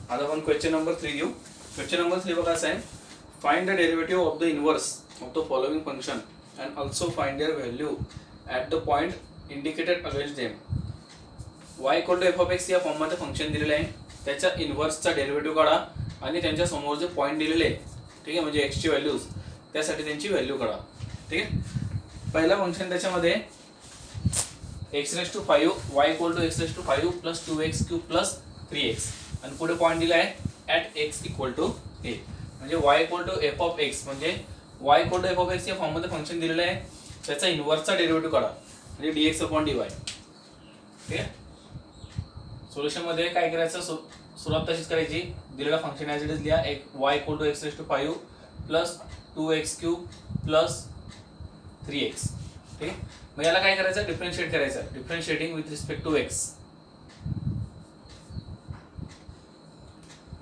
आता आपण question number 3 घेऊ. क्वेश्चन नंबर 3 बघा असं आहे, find the derivative of the inverse of the following function and also find their value at the point indicated against them. y equal to f of x या फॉर्ममध्ये function दिलेलं आहे, त्याच्या इनव्हर्सचा derivative काढा आणि त्यांच्या समोर जे पॉईंट दिलेले आहे, ठीक आहे, म्हणजे एक्सची व्हॅल्यूज, त्यासाठी त्यांची व्हॅल्यू काढा. ठीक आहे. पहिला फंक्शन त्याच्यामध्ये x⁵ y equal to x⁵ plus 2x³ plus 3x आणि पुढे पॉईंट दिला आहे at x equal to a, म्हणजे y equal to f of x, म्हणजे y equal to f of x या फॉर्ममध्ये फंक्शन दिलेलं आहे, त्याचा इनव्हर्सचा डेरिव्हेटिव्ह काढा म्हणजे dx/dy. ठीक आहे. सोल्युशन मध्ये काय करायचं, सुरुवात तशीच करायची, दिलेला फंक्शन ॲज इट इज लिहा, y equal to x⁵ plus 2x³ plus 3x. ठीक आहे. मग याला काय करायचं, डिफरन्शिएट करायचं, differentiating with respect to x.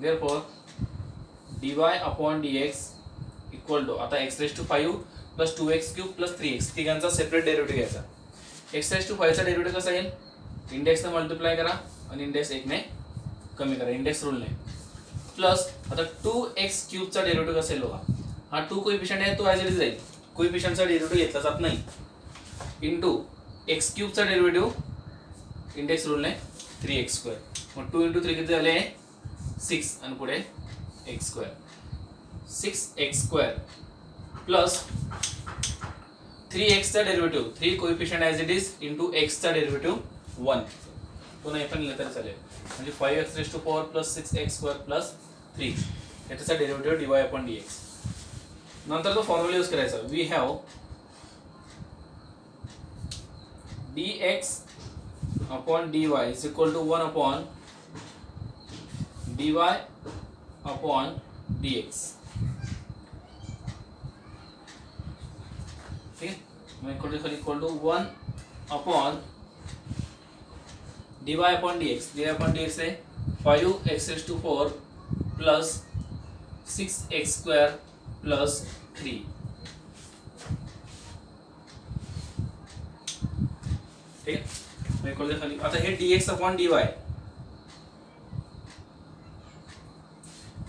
therefore dy/dx equal to, आता x⁵ plus 2x³ plus 3x तिघांचा सेपरेट डेरिव्हेटिव्ह घ्यायचा. x⁵ चा डेरिव्हेटिव्ह कसा येईल, इंडेक्सने मल्टिप्लाय करा आणि इंडेक्स 1 ने कमी करा, इंडेक्स रूल ने, प्लस आता 2x³ चा डेरिव्हेटिव्ह कसा येईल बघा, हा 2 कोएफिशिएंट आहे तो ॲज इट इज जाईल, कोएफिशिएंटचा डेरिव्हेटिव्ह घेतला जात नाही, इंटू x³ चा डेरिव्हेटिव्ह इंडेक्स रूल ने 3x², मग 2 × 3 किती झाले 6 आणि पुढे x², 6x² प्लस 3x चा derivative, 3 coefficient as it is into x चा डेरिव्हेटिव्ह 1, तो नाही पण लिहिलं तरी चालेल, म्हणजे 5x⁴ प्लस 6x² प्लस 3 याचा डेरिव्हेटिव्ह dy/dx. नंतर तो फॉर्म्युला यूज करायचा, we have dx/dy is equal to 1/dy/dx. ठीक है, मैं इक्वल टू 1/dy/dx. dy/dx है 5x⁴ प्लस 6x² प्लस 3. ठीक है, मैं इक्वल खाली आता हे dx/dy,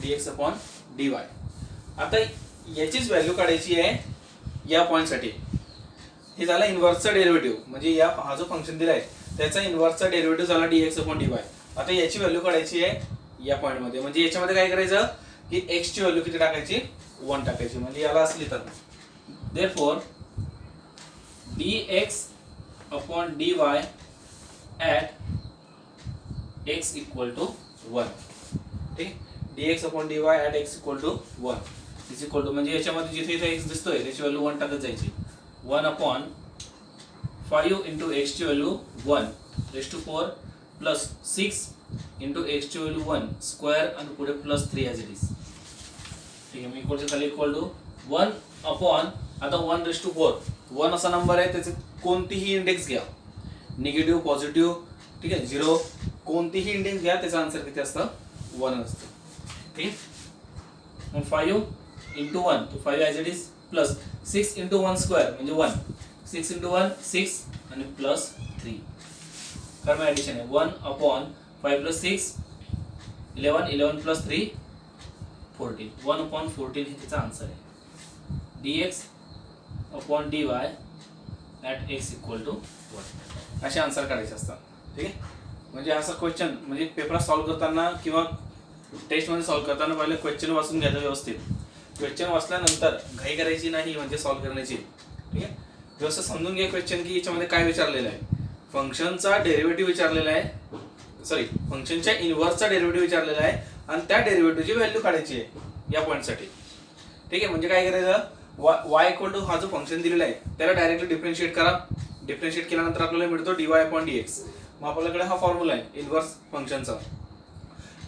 dx/dy. आता याचीच व्हॅल्यू काढायची आहे या पॉइंट साठी. हे झाला इनव्हर्सचा डेरिव्हेटिव्ह, म्हणजे या हा जो फंक्शन दिलाय त्याचा इनव्हर्सचा डेरिव्हेटिव्ह झाला dx/dy. आता याची व्हॅल्यू काढायची आहे या पॉइंट मध्ये, म्हणजे याच्यामध्ये काय करायचं की x ची व्हॅल्यू किती टाकायची, 1 टाकायची, म्हणजे याला असली तर therefore dx/dy at x equal to 1. ठीक, dx/dy at x equal to 1 is equal to, म्हणजे याच्यामध्ये जिथे इथे x दिसतोय त्याची व्हॅल्यू 1 टाकत जायची, 1/5 × x ची व्हॅल्यू 1⁴ प्लस 6 × x ची व्हॅल्यू 1 स्क्वेअर आणि पुढे प्लस 3 ॲज इट इज. ठीक आहे, मी इक्वल टू 1/, आता 1⁴, 1 असा नंबर आहे, त्याचे कोणतीही इंडेक्स घ्या, निगेटिव्ह पॉझिटिव्ह, ठीक आहे, 0, कोणतीही इंडेक्स घ्या, त्याचा आन्सर किती असतं, 1 असतं. ठीक, मग 5 × 1 तो 5 as it is, plus 6 × 1 square म्हणजे 1, 6 × 1 6 आणि प्लस 3, कारण मग ॲडिशन आहे, 1/5 प्लस 6 11, 11 प्लस 3 14, 1/14 हे त्याचा आन्सर आहे. dx/dy at x equal to 1 असे आन्सर काढायचे असतात. ठीक आहे, म्हणजे असा क्वेश्चन, म्हणजे पेपर सॉल्व्ह करताना किंवा टेस्टमध्ये सॉल्व्ह करताना पहिले क्वेश्चन वाचून घ्यायचं व्यवस्थित. क्वेश्चन वाचल्यानंतर घाई करायची नाही म्हणजे सॉल्व्ह करण्याची. ठीक आहे, व्यवस्थित समजून घ्या क्वेश्चन की याच्यामध्ये काय विचारलेलं आहे. फंक्शनचा डेरिव्हेटिव्ह विचारलेला आहे, सॉरी फंक्शनच्या इनव्हर्सचा डेरिव्हेटिव्ह विचारलेला आहे आणि त्या डेरिव्हेटिव्हची व्हॅल्यू काढायची आहे या पॉईंटसाठी. ठीक आहे, म्हणजे काय करायचं, y इक्वल टू हा जो फंक्शन दिलेला आहे त्याला डायरेक्टली डिफरन्शिएट करा. डिफरन्शिएट केल्यानंतर आपल्याला मिळतो dy/dx. मग आपल्याकडे हा फॉर्म्युला आहे इनव्हर्स फंक्शनचा,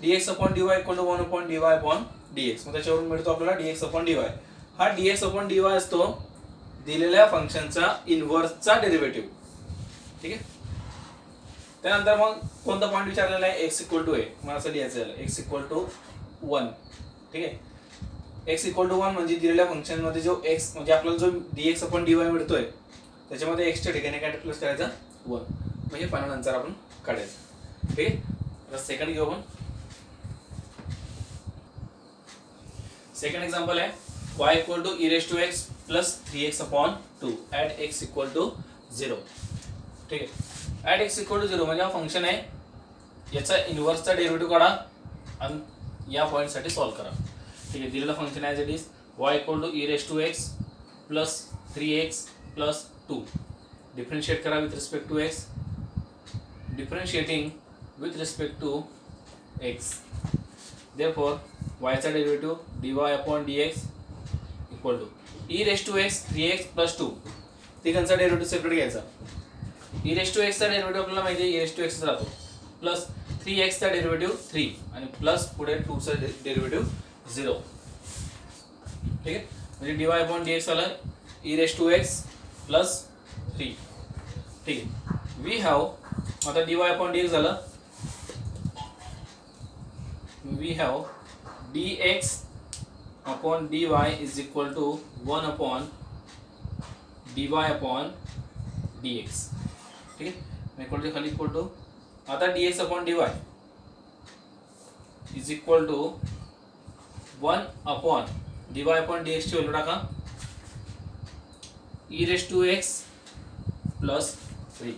dx/dy इक्वल टू 1/dy/dx. मग त्याच्यावरून मिळतो आपल्याला dx/dy. हा dx/dy असतो दिलेल्या फंक्शनचा इनव्हर्सचा डेरिव्हेटिव्ह. ठीक आहे, त्यानंतर मग कोणता पॉईंट विचारलेला आहे, x इक्वल टू a, मग असं लिहायचं आहे x इक्वल टू 1. ठीक आहे, x इक्वल टू 1 म्हणजे दिलेल्या फंक्शन मध्ये जो x म्हणजे आपल्याला जो dx/dy मिळतोय त्याच्यामध्ये x च्या ठिकाणी काय प्लस करायचं 1, म्हणजे फायनल आन्सर आपण काढायचं. ठीक आहे, सेकंड घेऊ आपण. सेकंड एग्जांपल है y equal to e raise to x plus 3x upon 2 at x equal to 0. ठीक आहे, ॲट x इक्वल टू 0 म्हणजे हा फंक्शन आहे, याचा इन्व्हर्सचा डेरिव्हेटिव्ह काढा आणि या पॉईंटसाठी सॉल्व्ह करा. ठीक आहे, दिलेला function as it is y equal to e raise to x plus 3x plus 2. Differentiate करा with respect to x. Differentiating with respect to x. therefore y चा derivative dy upon dx equal to e raise to x 3x plus 2. तिघांचा derivative separate घ्यायचा. e raise to x चा derivative आपल्याला माहिती आहे e raise to x राहतो, plus 3x चा derivative 3 आणि प्लस पुढे 2 चा डेरिव्हेटिव्ह 0. ठीक आहे, म्हणजे dy अपॉन dx आला e raise to x plus 3. ठीक आहे, वी हॅव आता dy अपॉन dx झालं, we have dx upon dy is equal to 1 upon dy upon dx. ठीक आहे, इक्वल टू खाली इक्वल टू आता dx upon dy is equal to 1 upon dy upon dx ची value टाका e raise to x plus 3.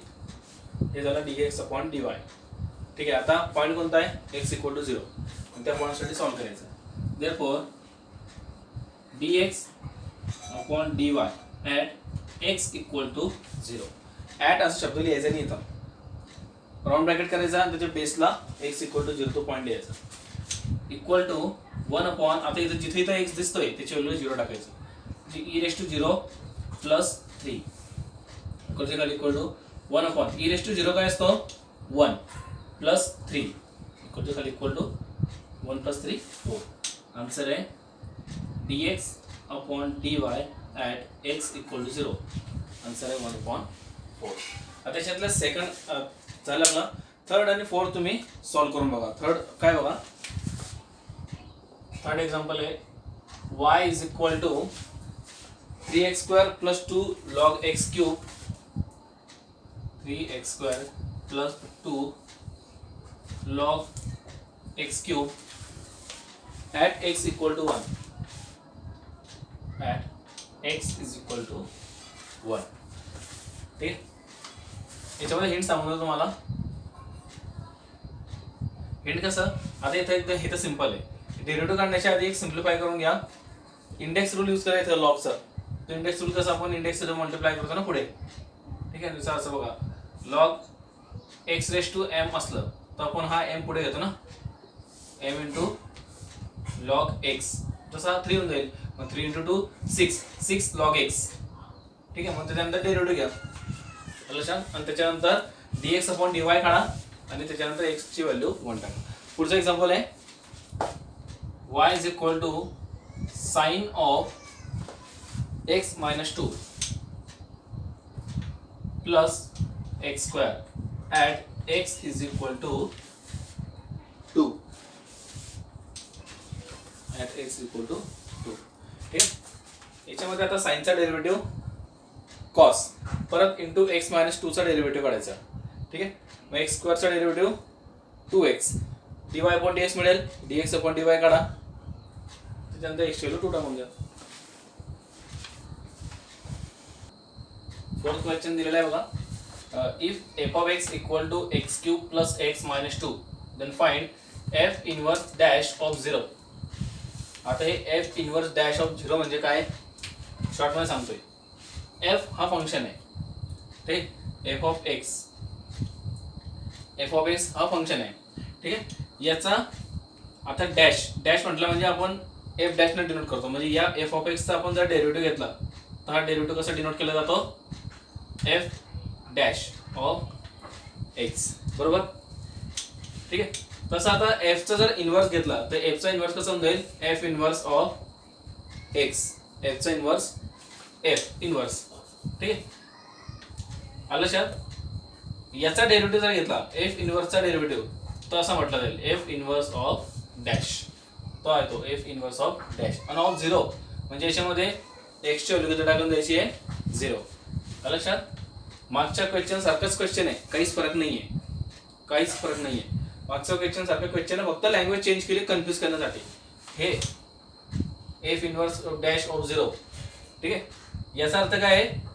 हे झालं dx upon dy. ठीक आहे, आता पॉईंट कोणता आहे x इक्वल टू 0, त्या पॉईंटसाठी सॉल्व्ह करायचं. therefore dx upon dy at x equal to 0. At असा शब्द लिहायचा नाही, इथं राऊंड ब्रॅकेट करायचा आणि त्याच्या बेसला x इक्वल टू 0 तो पॉईंट लिहायचा. इक्वल टू 1 अपॉन आता इथं जिथे इथं x दिसतोय त्याची व्हॅल्यू 0 टाकायचं, म्हणजे e raise to 0 plus 3 equal to 1 upon e raise to 0 काय असतो 1 plus 3 equal to 1 plus 3 4. Answer आहे dx upon dy at x equal to 0. Answer आहे 1 अपॉन 4. आता त्याच्यातलं सेकंड झालं ना, थर्ड आणि फोर्थ तुम्ही सॉल्व्ह करून बघा. थर्ड काय बघा, थर्ड एक्झाम्पल आहे y is equal to 3x square plus 2 log x cube 3x square plus 2 log x cube at x equal to 1. at x is equal to 1. ठीक, याच्यामध्ये hint सांगतो तुम्हाला. हिंट कसं, आता इथं एकदम हे तर सिंपल आहे. डेरिव्हेटिव्ह काढण्याच्या आधी एक सिम्प्लिफाय करून घ्या. इंडेक्स रूल यूज करायचा लॉगचा. तो इंडेक्स रूल कसा आपण इंडेक्स मल्टिप्लाय करतो ना पुढे. ठीक आहे, दुसरं असं बघा, log x raise to m असलं तर आपण हा m पुढे घेतो ना, m इंटू लॉग x, तसा 3 होऊन जाईल. मग 3 इंटू 2 6 लॉग x. ठीक आहे, मग त्याच्यानंतर डेरिव्हेटिव्ह घ्या लक्षात, आणि त्याच्यानंतर dx अपॉन dy काढा आणि त्याच्यानंतर x ची व्हॅल्यू 1 टाका. पुढचं एक्झाम्पल आहे y is equal to sine of x minus 2 plus x square at x is equal to 2 at x equal to 2. ठीक आहे, याच्यामध्ये आता साइनचा डेरिव्हेटिव्ह कॉस परत इंटू x मायनस 2 चा डेरिव्हेटिव्ह काढायचा. ठीक आहे, मग x स्क्वेअरचा derivative 2x dy upon dx मिळेल, dx अपॉन dy काढा, त्याच्यानंतर x ची व्हॅल्यू 2 टाकून द्या. फोर्थ क्वेश्चन दिलेला आहे बघा, if f of x equal to x cube plus x minus 2 then find f inverse dash of 0. आता हे f inverse dash of 0 म्हणजे काय, शॉर्ट मध्ये सांगतोय. f हा फंक्शन आहे, ठीक, f of x हा फंक्शन आहे. ठीक आहे, याचा आता डॅश म्हटलं म्हणजे आपण f डॅश ने डिनोट करतो. म्हणजे या f of x चा आपण जर डेरिव्हेटिव्ह घेतला तर हा डेरिव्हेटिव्ह कसा डिनोट केला जातो, f डॅश ऑफ x, बरोबर. ठीक आहे, तसं आता f चा जर इन्व्हर्स घेतला तर f चा इन्व्हर्स कसा होऊन जाईल, f inverse of x, f चा इन्व्हर्स f इन्व्हर्स. ठीक आहे, आलं लक्षात. याचा डेरिव्हेटिव्ह जर घेतला f इन्व्हर्सचा डेरिव्हेटिव्ह तर असं म्हटलं जाईल f इन्व्हर्स ऑफ डॅश, तो आहे तो f इन्व्हर्स ऑफ डॅश. आणि ऑफ 0 म्हणजे याच्यामध्ये x ची व्हॅल्यू टाकून द्यायची आहे 0. आलं लक्षात. मागच्या क्वेश्चन सारखंच क्वेश्चन आहे, काहीच फरक नाहीये, मागचा क्वेश्चन सारखं क्वेश्चन आहे, फक्त लँग्वेज चेंज केली कन्फ्यूज करण्यासाठी. हे एफ इनवर्स डॅश ऑफ 0. ठीक आहे, याचा अर्थ काय आहे,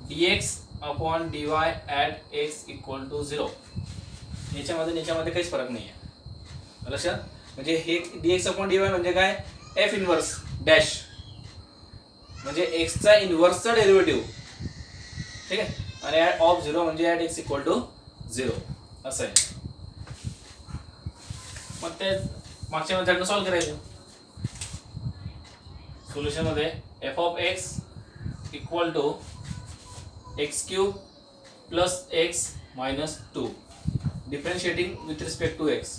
dx upon dy at x equal to 0. याच्यामध्ये काहीच फरक नाही आहे लक्षात. म्हणजे हे dx अपॉन dy म्हणजे काय, एफ इनवर्स डॅश म्हणजे x चा इनवर्सचा डेरिव्हेटिव्ह. ठीक आहे, आणि ॲट ऑफ 0 म्हणजे ॲट x इक्वल टू 0 असं आहे. मग ते मागच्या मेथडनं सॉल्व्ह करायचं. सोल्युशन मध्ये f of x equal to x cube plus x minus 2 differentiating with respect to x.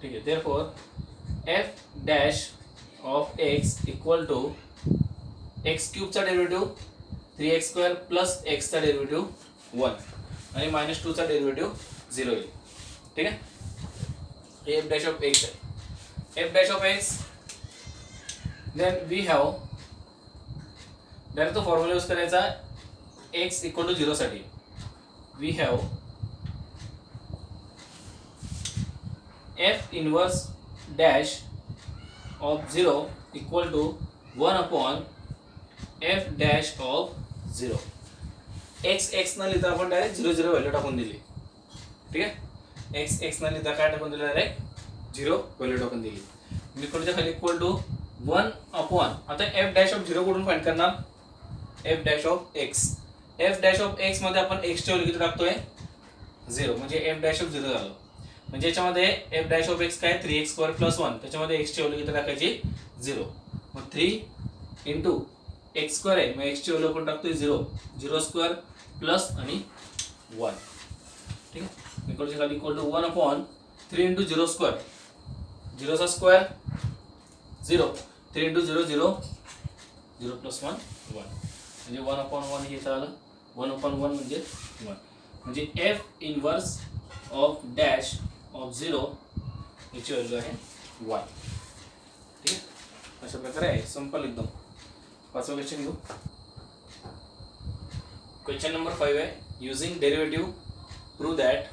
ठीक आहे, therefore f dash of x equal to x क्यूबचा डेरिव्हेटिव्ह 3x² प्लस एक्सचा डेरिव्हेटिव्ह 1 आणि मायनस 2चा डेरिव्हेटिव्ह 0 येईल. ठीक आहे, एफ डॅश ऑफ एक्स आहे. F dash of x, then we have direct तो फॉर्म्युला यूज करायचा एक्स इक्वल टू 0 साठी. We have f inverse dash of 0 equal to 1 upon f dash of 0. X न लिहिता आपण डायरेक्ट 0 0 व्हॅल्यू टाकून दिली. ठीक आहे, एक्स न लिहिता काय टाकून दिलं, डायरेक्ट 0 व्हॅल्यू टाकून दिली. इक्वलच्या खाली इक्वल टू 1 अपॉन, आता एफ डॅश ऑफ 0 कुठून फाइंड करणार, F dash of x. F dash of x मध्ये आपण एक्स ची व्हॅल्यू किती टाकतोय 0, म्हणजे एफ डॅश ऑफ 0 झालं. म्हणजे याच्यामध्ये एफ डॅश ऑफ एक्स काय 3x² प्लस 1, त्याच्यामध्ये एक्स ची व्हॅल्यू किती टाकायची 0. मग 3 इंटू x² आहे, मग एक्स ची व्हॅल्यू आपण टाकतोय 0² प्लस आणि 1. ठीक आहे, इक्वलच्या खाली इक्वल टू 1 अपॉन 3 इंटू 0², 0चा स्क्वेअर 0, 3 इंटू 0 0, 0 प्लस 1 1, म्हणजे 1 अपॉन 1 हे झालं, 1 अपॉन 1 म्हणजे 1. म्हणजे F inverse of dash of 0 याची व्हॅल्यू आहे 1. ठीक आहे, अशा प्रकारे आहे, सिंपल एकदम. पाचवा क्वेश्चन घेऊ. क्वेश्चन नंबर 5 आहे, युझिंग डेरिव्हेटिव्ह प्रूव्ह दॅट.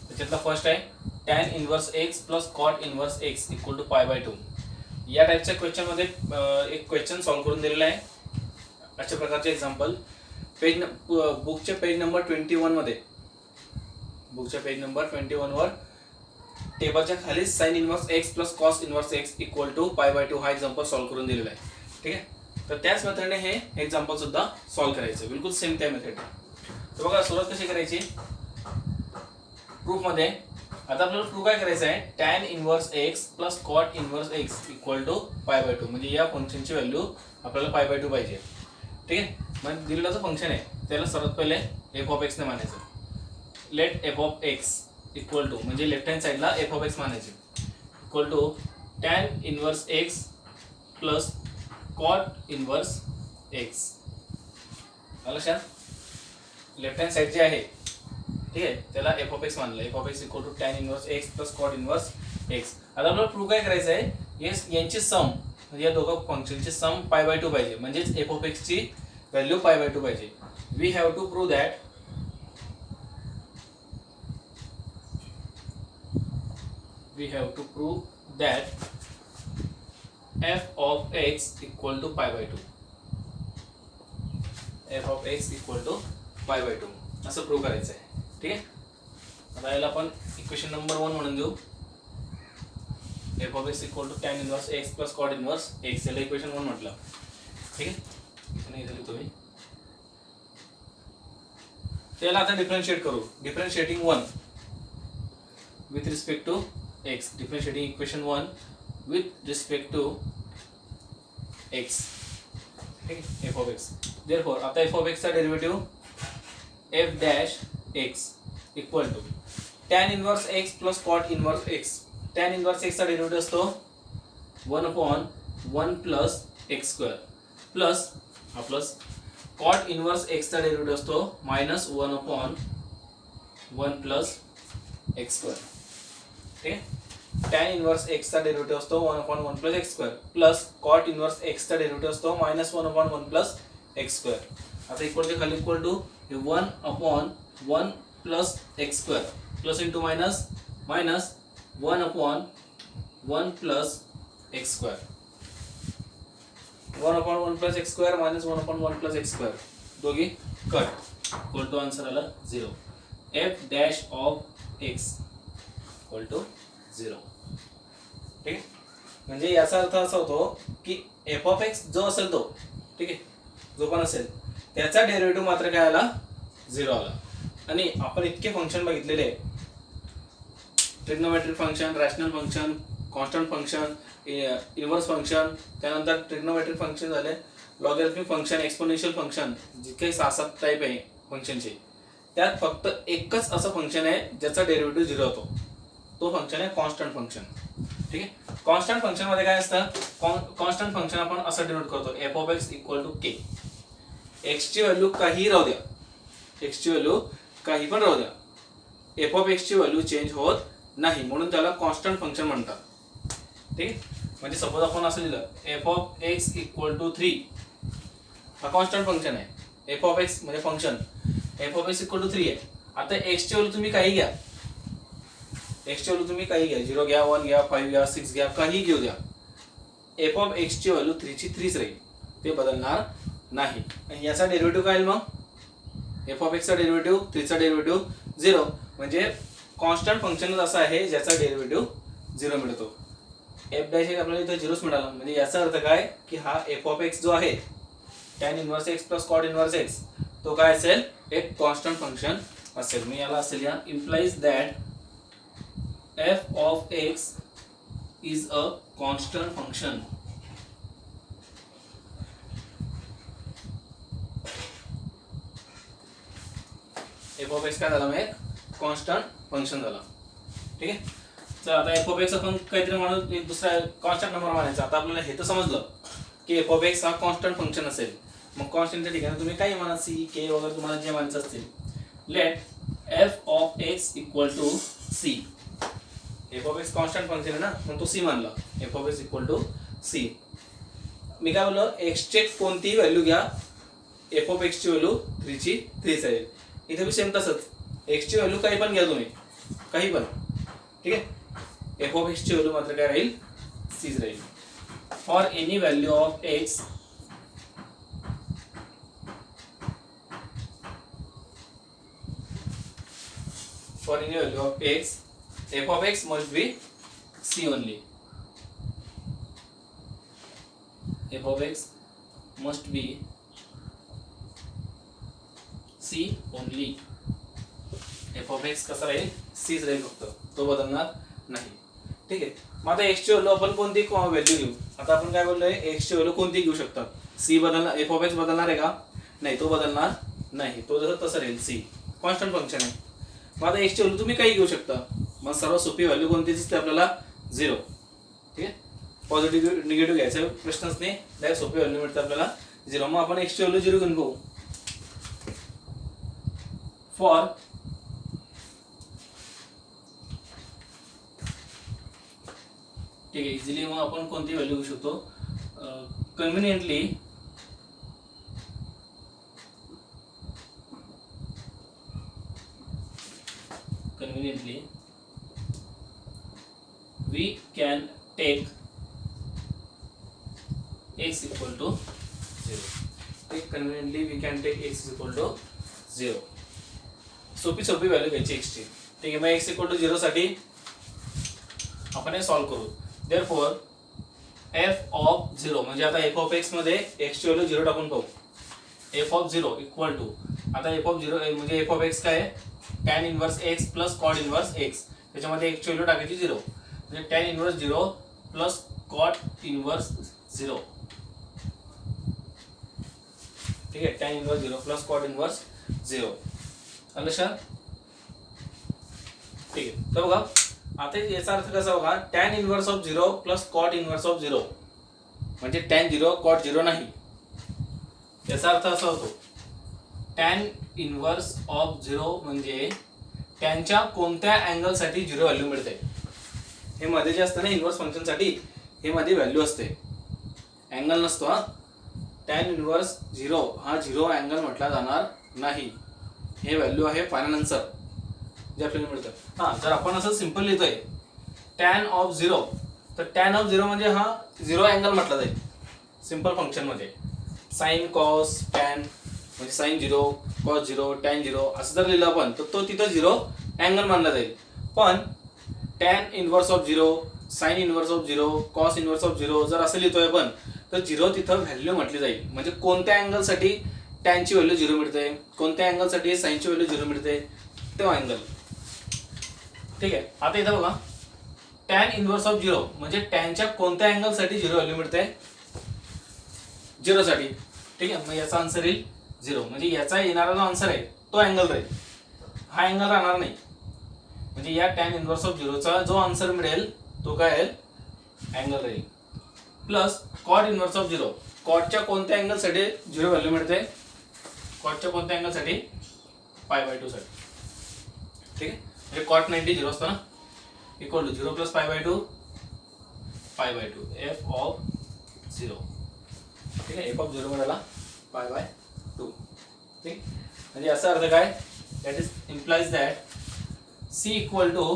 त्याच्यातला फर्स्ट आहे tan inverse x plus cot inverse x equal to π/2. या टाईपच्या क्वेश्चन मध्ये एक क्वेश्चन सॉल्व्ह करून दिलेला आहे. अशा प्रकारचे एक्झाम्पल बुकच्या पेज नंबर 21 मध्ये, बुकच्या पेज नंबर 21 वर टेबलच्या खाली sine inverse x plus cos inverse x equal to π/2 हा एक्झाम्पल सॉल्व्ह करून दिलेला आहे. ठीक आहे, तर त्याच मेथडने हे एक्झाम्पल सुद्धा सॉल्व्ह करायचं, बिलकुल सेम त्या मेथड. तर बघा सुरुवात कशी करायची प्रूफ मध्ये. आता आपल्याला प्रूफ काय करायचं आहे, tan inverse x plus cot inverse x equal to π/2. म्हणजे या फंक्शनची व्हॅल्यू आपल्याला π/2 पाहिजे. ठीक आहे, म्हणजे दिलेलं जो फंक्शन आहे त्याला सर्वात पहिले एफ ऑफ एक्स ने मानायचं. Let f of x equal to, म्हणजे लेफ्ट हँड साइडला एफ ऑफ एक्स मानायचे, equal to tan inverse x plus cot inverse x. लक्षात, लेफ्ट हँड साइड जे आहे, ठीक आहे, त्याला एफ ऑफ एक्स मानलं. F of x equal to tan inverse x plus cot inverse x. आता आपल्याला प्रूव्ह काय करायचं आहे, यांची सम, म्हणजे या दोघं फंक्शनची सम π/2 पाहिजे, म्हणजेच एफ ऑफ एक्स ची व्हॅल्यू π/2 पाहिजे. We have to prove that f of x equal to π/2. f of x equal to π/2 असं प्रूव्ह करायचं आहे. ठीक आहे, आता याला आपण इक्वेशन नंबर 1 म्हणून देऊ. f of x equal to tan inverse x plus cot inverse x, याला इक्वेशन 1 म्हटलं. ठीक आहे, नाही झाली तुम्ही त्याला आता डिफरन्शिएट करू. Differentiating 1 with respect to x, differentiating equation 1 with respect to x. ठीक है, f of x. Therefore आता f of x चा derivative f dash x equal to tan inverse x plus cot inverse x. tan inverse x चा derivative असतो 1 upon 1 plus x² plus हा plus cot inverse x चा derivative असतो minus 1 upon 1 plus x². ठीक आहे, tan inverse x चा derivative असतो 1 upon 1 plus x² plus cot inverse x चा डेरिव्हेटिव्ह असतो मायनस 1 अपॉन 1 प्लस x². आता इक्वलच्या खाली equal to 1 upon 1 plus x² plus into minus minus 1/1 plus x square, 1/1 plus x square minus 1/1 plus x square, दोघी cut, equal to answer आला 0. F dash of x equal to 0. ठीक आहे, म्हणजे याचा अर्थ असा होतो की एफ ऑफ एक्स जो असेल तो, ठीक आहे, जो पण असेल त्याचा डेरिव्हेटिव्ह मात्र काय आला, 0 आला. आणि आपण इतके फंक्शन बघितलेले आहे, trigonometric function, rational function, constant function, inverse function, त्यानंतर ट्रिग्नोमेट्रिक फंक्शन झाले, लॉगॅरिथमिक फंक्शन, एक्सपोनेन्शियल फंक्शन, जितके 6-7 टाईप आहे फंक्शनचे, त्यात फक्त एकच असं फंक्शन आहे ज्याचा डेरिव्हेटिव्ह 0 होतो, तो फंक्शन आहे कॉन्स्टंट फंक्शन. ठीक आहे, कॉन्स्टंट फंक्शन मध्ये काय असतं, कॉन्स्टंट फंक्शन आपण असं डिनोट करतो, f of x equal to k. X ची व्हॅल्यू काही राहू द्या, एक्स ची व्हॅल्यू काही पण राहू द्या, एफ ऑफ एक्स ची व्हॅल्यू चेंज होत नाही, म्हणून त्याला कॉन्स्टंट फंक्शन म्हणतात. ठीक आहे, म्हणजे सपोज आपण असं लिहिलं f of x equal to 3, हा कॉन्स्टंट फंक्शन आहे. एफ ऑफ एक्स म्हणजे function, f of x equal to 3 आहे. आता एक्स ची व्हॅल्यू तुम्ही काही घ्या, एक्स ची व्हॅल्यू तुम्ही काही घ्या, 0 घ्या, 1 घ्या, 5 घ्या, 6 घ्या, काही घेऊ द्या, एफ ऑफ एक्स ची व्हॅल्यू 3 ची 3च राहील, ते बदलणार नाही. आणि याचा डेरिव्हेटिव्ह काय येईल मग, एफ ऑफ एक्सचा डेरिव्हेटिव्ह 3 चा डेरिव्हेटिव्ह 0, म्हणजे कॉन्स्टंट फंक्शनच असं आहे ज्याचा डेरिव्हेटिव्ह 0 मिळतो. एफ डॅश आपल्याला इथे 0च मिळाला, म्हणजे याचा अर्थ काय की हा एफ ऑफ एक्स जो आहे tan inverse x plus cot inverse x, तो काय असेल, एक कॉन्स्टंट फंक्शन असेल. मी याला असेल या implies that F of x is a constant function. F of x काय झाला, मग एक कॉन्स्टंट फंक्शन झाला. ठीक आहे, तर आता एफ ऑफ एक्स आपण काहीतरी म्हणून एक दुसरा कॉन्स्टंट नंबर मानायचा. आता आपल्याला हे तर समजलं की एफ ऑफ एक्स हा कॉन्स्टंट फंक्शन असेल, मग कॉन्स्टंटच्या ठिकाणी तुम्ही काही म्हणा, सी के वगैरे तुम्हाला जे म्हणायचं असतील. Let f of x equal to C. F of x constant function आहे ना, मग तो सी मानला, f of x equal to C. मी काय बोललो, एक्सचे कोणतीही व्हॅल्यू घ्या, एफ ऑफ एक्सची व्हॅल्यू 3 ची 3च राहील. इथे बी सेम तसंच, एक्सची व्हॅल्यू काही पण घ्या तुम्ही, काही पण, ठीक आहे, एफ ऑफ एक्सची व्हॅल्यू मात्र काय राहील, सीच राहील. For any value of x for any value of x, f of x must be c only. F of x must be c only. f of x कसा राहील, c राहील फक्त, तो बदलणार नाही. ठीक आहे, मग आता x ची व्हॅल्यू आपण कोणती व्हॅल्यू घेऊ. आता आपण काय बोललोय, x ची व्हॅल्यू कोणती घेऊ शकतात. c बदलणार, f of x बदलणार आहे का, नाही, तो बदलणार नाही, तो जसं तसं राहील, c कॉन्स्टंट फंक्शन आहे. मग आता एक्सची व्हॅल्यू तुम्ही काही घेऊ शकता, मग सर्व सोपी व्हॅल्यू कोणती दिसते आपल्याला, 0. ठीक आहे, पॉझिटिव्ह निगेटिव्ह घ्यायचा प्रश्नच नाही, डायरेक्ट सोपी व्हॅल्यू मिळते आपल्याला 0. मग आपण एक्सची व्हॅल्यू 0 घेऊन पाहू. फॉर ठीक आहे, इझिली मग आपण कोणती व्हॅल्यू घेऊ शकतो, conveniently we can take x equal to 0. Conveniently we can take x equal to 0. सोपी सोपी व्हॅल्यू घ्यायची x ची. ठीक आहे, मग x equal to 0 साठी आपण हे सॉल्व्ह करू. therefore f of 0 म्हणजे आता f of x मध्ये x ची व्हॅल्यू 0 टाकून पाहू. f of 0 इक्वल टू, आता f of 0 म्हणजे f of x काय आहे, tan inverse x plus cot inverse x, त्याच्यामध्ये x ची व्हॅल्यू टाकायची 0, म्हणजे tan inverse 0 plus cot inverse 0. ठीक आहे, tan inverse 0 plus cot inverse 0. लक्षात. ठीक आहे, तर बघा आता याचा अर्थ कसा बघा, tan inverse of 0 plus cot inverse of 0 म्हणजे tan 0 कॉट 0 नाही. याचा अर्थ असा होतो, tan इनवर्स ऑफ 0 म्हणजे त्यांच्या कोणत्या अँगल साठी 0 व्हॅल्यू मिळते. हे मध्ये जे असतं ना इनवर्स फंक्शन साठी, हे मध्ये व्हॅल्यू असते, अँगल नसतो. हा tan इनवर्स 0 हा 0 अँगल म्हटला जाणार नाही, हे व्हॅल्यू आहे फायनल आन्सर जे आपल्याला मिळतं. हा, जर आपण असं सिंपल लिहितोय टॅन ऑफ झिरो, तर टॅन ऑफ झिरो म्हणजे हा झिरो अँगल म्हटला जाईल सिम्पल फंक्शन मध्ये. साईन कॉस टॅन म्हणजे sine zero cos zero tan zero असं जर लिहिलं आपण तर तो तिथं झिरो अँगल मानला जाईल. पण tan inverse of zero, sine inverse of zero, cos inverse of zero जर असं लिहितोय आपण तर झिरो तिथं व्हॅल्यू म्हटली जाईल. म्हणजे कोणत्या अँगलसाठी टॅनची व्हॅल्यू झिरो मिळते, कोणत्या अँगलसाठी साईनची व्हॅल्यू झिरो मिळते, तो अँगल. ठीक आहे. आता इथं बघा टॅन इनव्हर्स ऑफ झिरो म्हणजे टॅनच्या कोणत्या अँगलसाठी झिरो व्हॅल्यू मिळते, झिरोसाठी. ठीक आहे. मग याचा आन्सर येईल झिरो. म्हणजे याचा येणारा जो आन्सर आहे तो अँगल राहील, हा अँगल राहणार नाही. म्हणजे या टॅन इनव्हर्स ऑफ झिरोचा जो आन्सर मिळेल तो काय आहे, अँगल राहील. Plus cot inverse of zero, कॉटच्या कोणत्या अँगलसाठी झिरो व्हॅल्यू मिळते, कॉटच्या कोणत्या अँगलसाठी, π/2 साठी. ठीक आहे. म्हणजे कॉट 90 झिरो असतो ना, equal to 0 plus π/2 π/2 f of zero. ठीक आहे. एफ ऑफ झिरो मिळाला π/2. ठीक. म्हणजे याचा अर्थ काय, that is implies that C equal to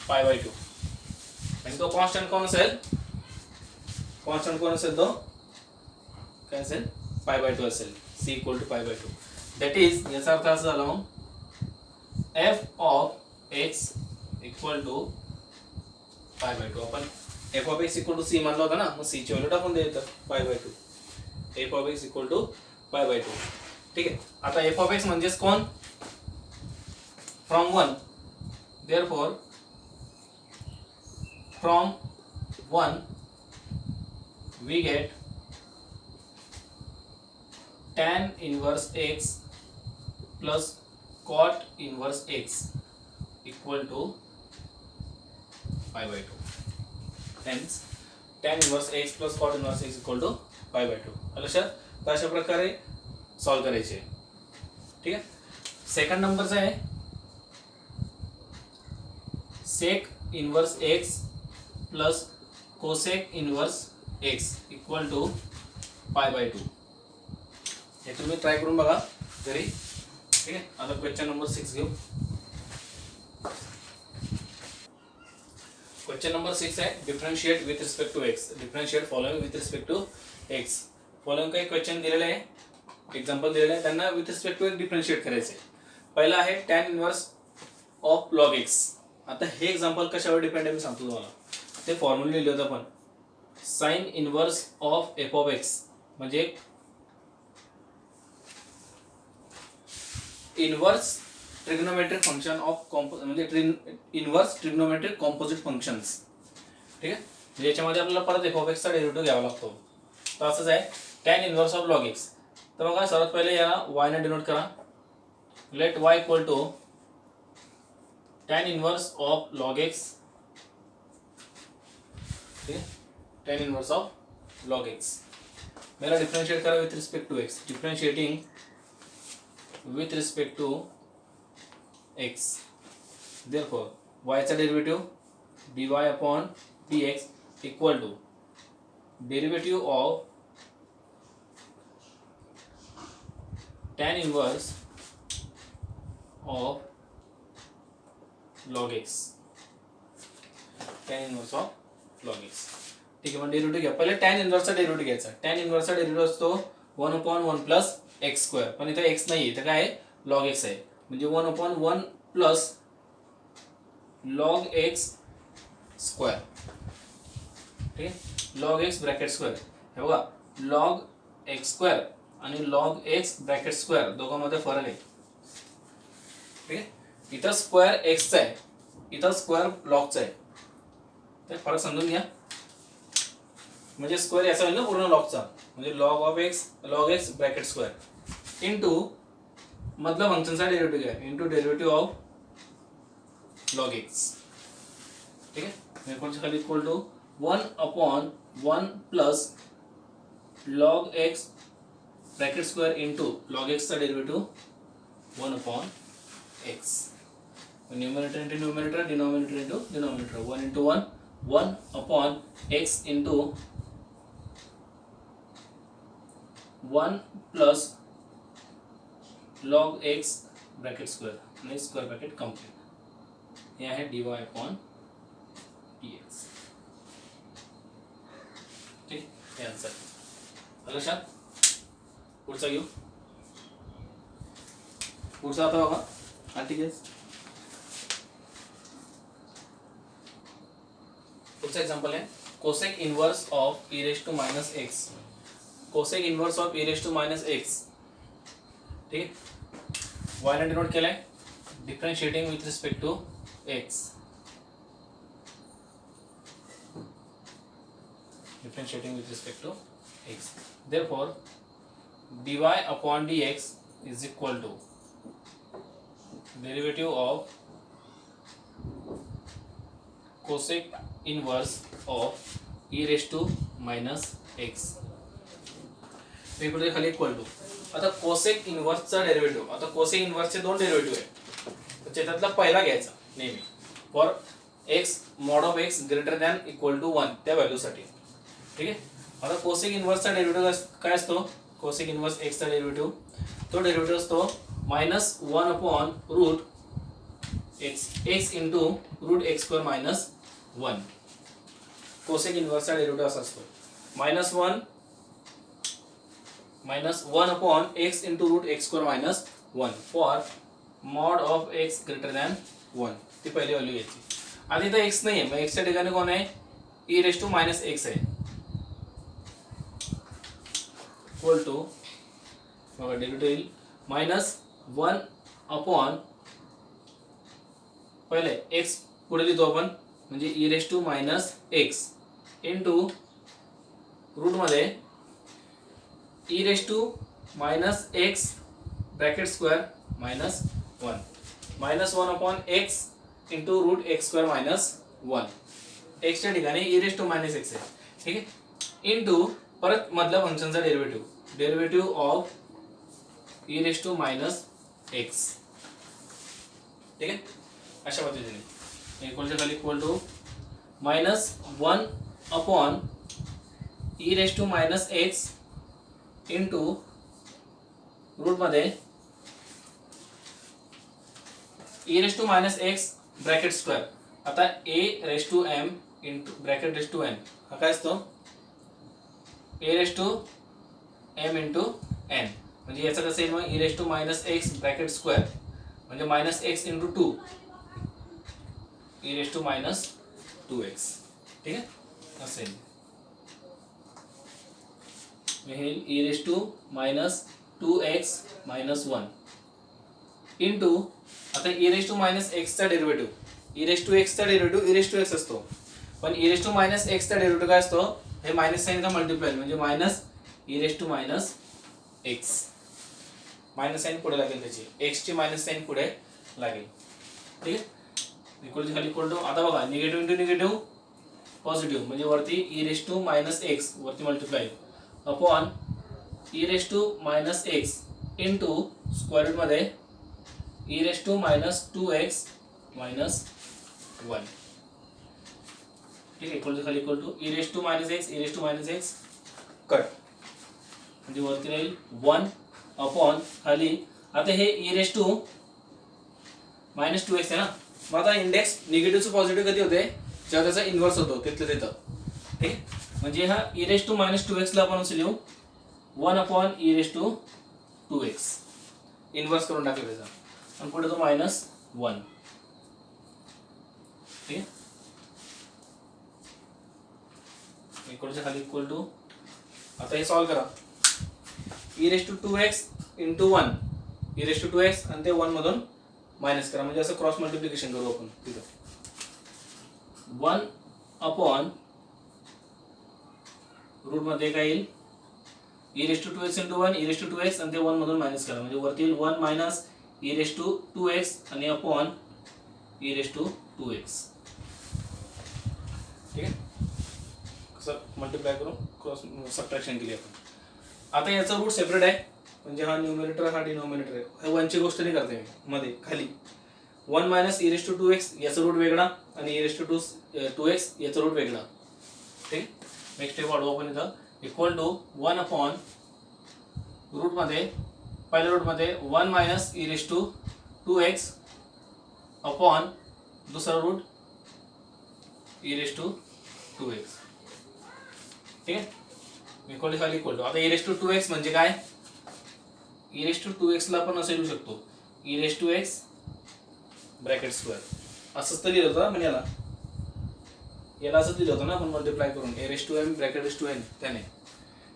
π/2. आणि तो कॉन्स्टंट कोण असेल, कॉन्स्टंट कोण असेल, तो काय असेल, π/2 असेल. C equal to π/2. That is याचा अर्थ असा झाला f of x equal to π/2. आपण f of x equal to c मानला होता ना, मग c ची व्हॅल्यू टाकून द्यायचं π/2. f of x equal to π/2. ठीक आहे. आता f ऑफ x म्हणजेच कोण, from 1, therefore from 1 we get tan inverse x plus cot inverse x equal to π/2. Hence tan inverse x plus cot inverse x equal to π/2. लक्षात. तर अशा प्रकारे solve करायचे. ठीक आहे. सेकंड नंबरचा आहे sec inverse x plus cosec inverse x equal to π/2. हे तुम्ही ट्राय करून बघा घरी. ठीक आहे. आता क्वेश्चन नंबर 6 घेऊ. क्वेश्चन नंबर 6 आहे differentiate with respect to x. Differentiate following with respect to x. Following काही क्वेश्चन दिलेले आहे, एक्झाम्पल दिलेले आहे, त्यांना with respect to x differentiate करायचे. पहिला आहे tan inverse of log x. आता हे एक्झाम्पल कशावर डिपेंड आहे मी सांगतो तुम्हाला. ते फॉर्म्युला लिहिले होते आपण, sign inverse of F of x म्हणजे इनवर्स ट्रिग्नोमेट्रिक फंक्शन ऑफ म्हणजे इनवर्स ट्रिग्नोमेट्रिक कॉम्पोजिट फंक्शन्स. ठीक आहे. म्हणजे याच्यामध्ये आपल्याला परत एफ ऑफ एक्सचा डेरिव्हेटिव्ह घ्यावा लागतो. तर असंच आहे tan inverse of log x. तर बघा सर्वात पहिले याला वाय ने डिनोट करा. Let y equal to tan inverse of log x. ठीक है. tan inverse of log x मेरा डिफरेंशिएट करा with respect to x. Differentiating with respect to x. therefore y चा derivative dy upon dx equal to derivative of tan inverse of log x. tan inverse of log x. ठीक आहे. मग derivative घ्या. पहिले tan इनवर्सचा derivative घ्यायचा. tan इनवर्सचा derivative असतो 1/1 plus x square. पण इथे x नाही, इथे काय आहे, log x आहे. म्हणजे 1/1 प्लस log x स्क्वेअर. ठीक आहे. log x bracket square. हे बघा log x स्क्वेअर आणि log x ब्रॅकेट स्क्वेअर दोघांमध्ये फरक आहे. ठीक आहे. इथं स्क्वेअर एक्सचा आहे, इथं स्क्वेअर लॉगचा आहे. ते फरक समजून घ्या. म्हणजे स्क्वेअर याचा होईल ना पूर्ण लॉगचा, म्हणजे log of x log x bracket square into मधला फंक्शनचा डेरिव्हेटिव्ह घ्या into derivative of log x. ठीक आहे. कोणच्या खाली equal to 1/1 plus log x bracket square into log एक्सचा derivative 1/x. Numerator into numerator, denominator into denominator. 1 into 1 1/x into 1 plus log x bracket square आणि square bracket complete. हे आहे dy upon dx. ठीक, हे answer लक्षात. पुढचा घेऊ. पुढचा आता बघा. हा ठीक आहे. पुढचा एक्झाम्पल आहे cosec inverse of e raise to minus x. Cosec inverse of e raise to minus x. ठीक आहे. वाय ने डिनोट केलाय differentiating with respect to x. Differentiating with respect to x. Therefore dy upon dx is equal to derivative of cosec inverse of e raised to minus x. इकडे खाली equal to. आता cosec इनवर्सचा derivative. आता cosec इनवर्सचे दोन derivative आहेत. तर त्याच्यातला पहिला घ्यायचा नेहमी for x mod of x greater than equal to 1 त्या व्हॅल्यूसाठी. ठीक आहे. आता कोसेक इनवर्सचा डेरिव्हेटिव्ह काय असतो. कोसेक इनवर्स एक्सचा डेरिव्हेटिव्ह, तो डेरिव्हेटिव्ह असतो minus 1 upon root x into root x square minus 1. Cosec इनवर्सचा डेरिव्हेटिव्ह असा असतो minus one upon x into root x square minus 1 for mod of x greater than 1. ती पहिली व्हॅल्यू घ्यायची. आता इथं एक्स नाही आहे, मग एक्सच्या ठिकाणी कोण आहे. E raise to minus x आहे. इक्वल टू बघा डेरिव्हेटिव्ह येईल मायनस 1 अपॉन पहिले एक्स पुढे लिहितो आपण म्हणजे e raise to minus x into root मध्ये e raise to minus x bracket square minus 1 minus 1 upon x into root x square minus 1. एक्सच्या ठिकाणी e raise to minus x आहे. ठीक आहे. इंटू परत मधल्या फंक्शनचा derivative of e raise to minus x. ठीक आहे. अशा पद्धतीने इक्वलच्या खाली equal to minus 1 upon e raise to minus x into root मध्ये e raise to minus x bracket square. आता a raise to m into bracket raise to n हा काय असतो a raise to m into n. म्हणजे याचं कसं येईल मग e raise to minus x bracket square म्हणजे minus x into 2 e raise to minus 2x. ठीक आहे. असं येईल हे e raise to minus 2x minus 1 into आता ई रेज टू मायनस एक्सचा डेरिव्हेटिव्ह. ई रेज टू एक्सचा derivative e raise to x असतो, पण ई रेज टू मायनस एक्सचा डेरिव्हेटिव्ह काय असतो हे मायनस साईनचा मल्टिप्लाय म्हणजे minus e raise to minus x. Minus sign पुढे लागेल त्याची एक्सची मायनस साईन पुढे लागेल. ठीक आहे. इक्वल खाली इक्वल टू आता बघा निगेटिव्ह इंटू निगेटिव्ह पॉझिटिव्ह म्हणजे वरती e raise to minus x वरती multiply upon e raise to minus x into square root मध्ये e raise to minus 2x minus 1. ठीक आहे. इक्वल खाली equal to e raise to minus x cut म्हणजे वरती राहील 1 अपॉन खाली आता हे e raise to minus 2x आहे ना. मग आता इंडेक्स निगेटिव्ह पॉझिटिव्ह कधी होते जेव्हा त्याचा इन्व्हर्स होतो तिथलं तिथं. ठीक आहे. म्हणजे हा E raise to minus 2x ला आपण असं लिहू 1 upon e raise to 2x inverse करून टाकलं त्याचा आणि पुढे तो मायनस 1. ठीक आहे. इक्वलच्या खाली इक्वल टू आता हे सॉल्व करा e raise to 2x into 1 e raise to 2x आणि ते 1 मधून मायनस करा म्हणजे असं क्रॉस मल्टिप्लिकेशन करू आपण तिथं 1 अपॉन रूट मध्ये काय येईल e raise to 2x into 1 e raise to 2x आणि ते 1 मधून मायनस करा म्हणजे वरती येईल 1 minus e raise to 2x आणि upon e raise to 2x. ठीक आहे. कसं मल्टिप्लाय करून क्रॉस सबट्रॅक्शन केली आपण. आता याचा रूट सेपरेट आहे म्हणजे हा न्यूमरेटर हा डिनॉमिनेटर आहे. हे 1 ची गोष्ट नाही करते मी मध्ये खाली 1 minus e raise to 2x याचा रूट वेगळा आणि ई रेज टू 2x याचा रूट वेगळा. ठीक. नेक्स्ट स्टेप वाढवू आपण इथं इक्वल टू 1 अपॉन रूट मध्ये पहिल्या रूट मध्ये 1 minus e raise to 2x upon दुसरा रूट e⁻²x. ठीक आहे, इक्वल टू आता e⁻²x म्हणजे काय, e⁻²x ला आपण असं लिहू शकतो e⁻x ब्रॅकेट स्क्वेअर, असंच तर लिहिलं होतं म्हणजे याला असंच लिहिलं होतं ना आपण मल्टिप्लाय करून a⁻m ब्रॅकेट n त्याने.